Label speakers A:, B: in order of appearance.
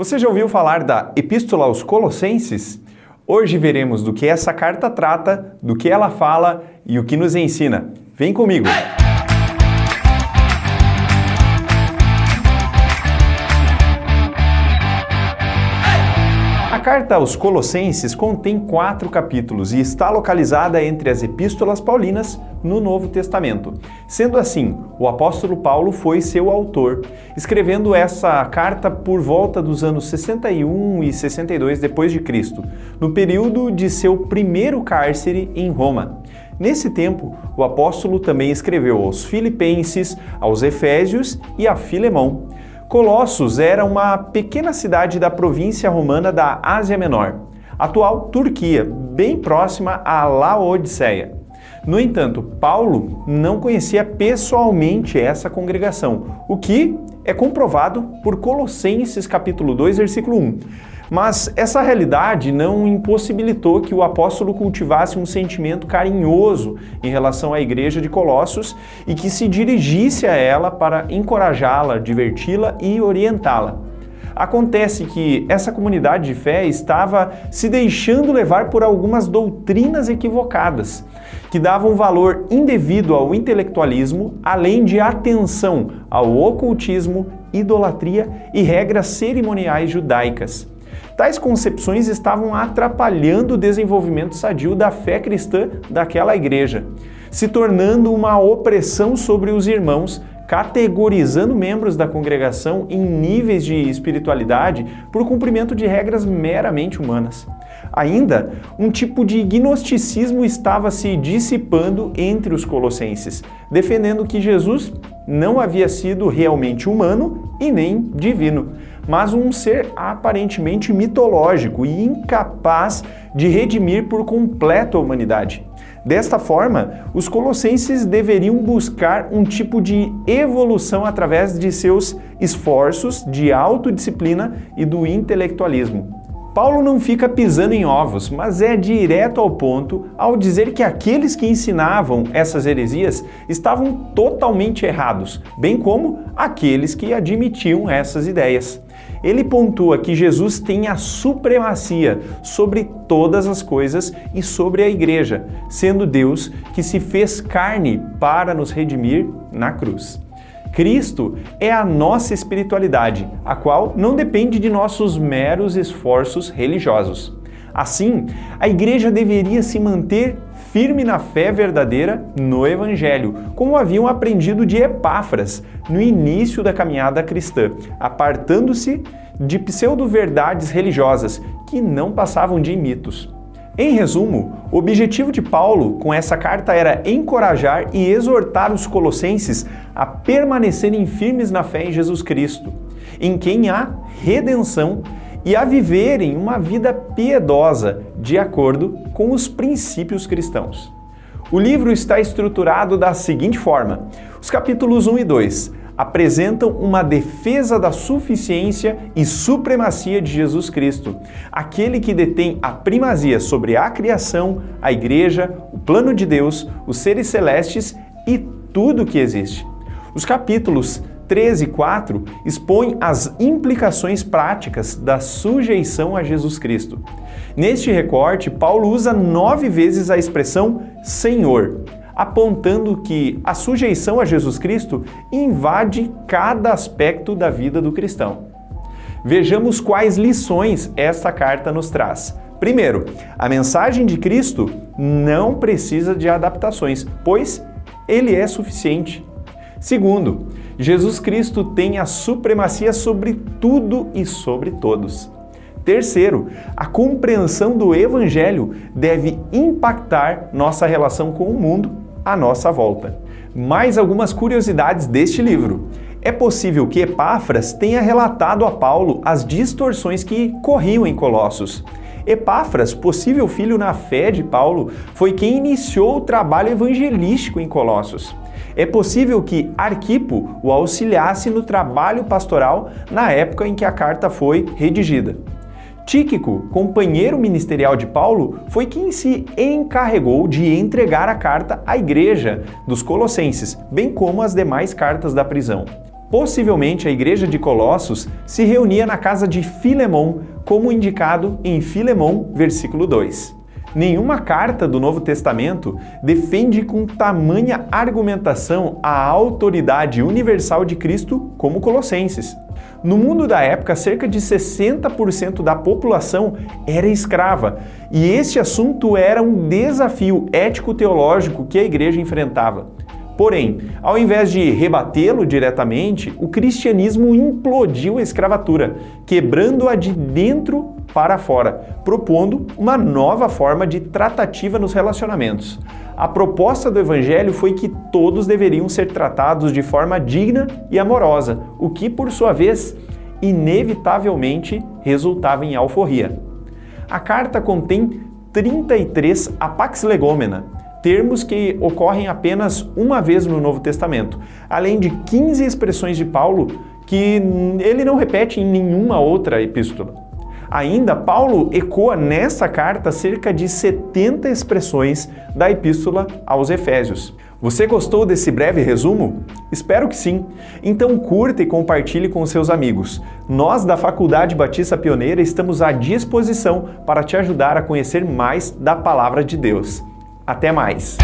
A: Você já ouviu falar da Epístola aos Colossenses? Hoje veremos do que essa carta trata, do que ela fala e o que nos ensina. Vem comigo! A carta aos Colossenses contém 4 capítulos e está localizada entre as epístolas paulinas no Novo Testamento. Sendo assim, o apóstolo Paulo foi seu autor, escrevendo essa carta por volta dos anos 61 e 62 depois de Cristo, no período de seu primeiro cárcere em Roma. Nesse tempo, o apóstolo também escreveu aos Filipenses, aos Efésios e a Filemão. Colossos era uma pequena cidade da província romana da Ásia Menor, atual Turquia, bem próxima a Laodiceia. No entanto, Paulo não conhecia pessoalmente essa congregação, o que é comprovado por Colossenses capítulo 2, versículo 1. Mas essa realidade não impossibilitou que o apóstolo cultivasse um sentimento carinhoso em relação à igreja de Colossos e que se dirigisse a ela para encorajá-la, diverti-la e orientá-la. Acontece que essa comunidade de fé estava se deixando levar por algumas doutrinas equivocadas, que davam valor indevido ao intelectualismo, além de atenção ao ocultismo, idolatria e regras cerimoniais judaicas. Tais concepções estavam atrapalhando o desenvolvimento sadio da fé cristã daquela igreja, se tornando uma opressão sobre os irmãos, categorizando membros da congregação em níveis de espiritualidade por cumprimento de regras meramente humanas. Ainda, um tipo de gnosticismo estava se dissipando entre os colossenses, defendendo que Jesus não havia sido realmente humano e nem divino, mas um ser aparentemente mitológico e incapaz de redimir por completo a humanidade. Desta forma, os colossenses deveriam buscar um tipo de evolução através de seus esforços de autodisciplina e do intelectualismo. Paulo não fica pisando em ovos, mas é direto ao ponto ao dizer que aqueles que ensinavam essas heresias estavam totalmente errados, bem como aqueles que admitiam essas ideias. Ele pontua que Jesus tem a supremacia sobre todas as coisas e sobre a igreja, sendo Deus que se fez carne para nos redimir na cruz. Cristo é a nossa espiritualidade, a qual não depende de nossos meros esforços religiosos. Assim, a igreja deveria se manter firme na fé verdadeira no Evangelho, como haviam aprendido de Epáfras no início da caminhada cristã, apartando-se de pseudo-verdades religiosas que não passavam de mitos. Em resumo, o objetivo de Paulo com essa carta era encorajar e exortar os colossenses a permanecerem firmes na fé em Jesus Cristo, em quem há redenção, e a viverem uma vida piedosa de acordo com os princípios cristãos. O livro está estruturado da seguinte forma: os capítulos 1 e 2 apresentam uma defesa da suficiência e supremacia de Jesus Cristo, aquele que detém a primazia sobre a criação, a igreja, o plano de Deus, os seres celestes e tudo o que existe. Os capítulos 3 e 4 expõem as implicações práticas da sujeição a Jesus Cristo. Neste recorte, Paulo usa 9 vezes a expressão Senhor, apontando que a sujeição a Jesus Cristo invade cada aspecto da vida do cristão. Vejamos quais lições esta carta nos traz. Primeiro, a mensagem de Cristo não precisa de adaptações, pois ele é suficiente. Segundo, Jesus Cristo tem a supremacia sobre tudo e sobre todos. Terceiro, a compreensão do Evangelho deve impactar nossa relação com o mundo à nossa volta. Mais algumas curiosidades deste livro. É possível que Epáfras tenha relatado a Paulo as distorções que corriam em Colossos. Epáfras, possível filho na fé de Paulo, foi quem iniciou o trabalho evangelístico em Colossos. É possível que Arquipo o auxiliasse no trabalho pastoral na época em que a carta foi redigida. Tíquico, companheiro ministerial de Paulo, foi quem se encarregou de entregar a carta à igreja dos Colossenses, bem como as demais cartas da prisão. Possivelmente a igreja de Colossos se reunia na casa de Filemon, como indicado em Filemon, versículo 2. Nenhuma carta do Novo Testamento defende com tamanha argumentação a autoridade universal de Cristo como Colossenses. No mundo da época, cerca de 60% da população era escrava, e este assunto era um desafio ético-teológico que a igreja enfrentava. Porém, ao invés de rebatê-lo diretamente, o cristianismo implodiu a escravatura, quebrando-a de dentro para fora, propondo uma nova forma de tratativa nos relacionamentos. A proposta do Evangelho foi que todos deveriam ser tratados de forma digna e amorosa, o que, por sua vez, inevitavelmente resultava em alforria. A carta contém 33 apax legomena, termos que ocorrem apenas uma vez no Novo Testamento, além de 15 expressões de Paulo que ele não repete em nenhuma outra epístola. Ainda, Paulo ecoa nessa carta cerca de 70 expressões da epístola aos Efésios. Você gostou desse breve resumo? Espero que sim. Então curta e compartilhe com seus amigos. Nós da Faculdade Batista Pioneira estamos à disposição para te ajudar a conhecer mais da Palavra de Deus. Até mais!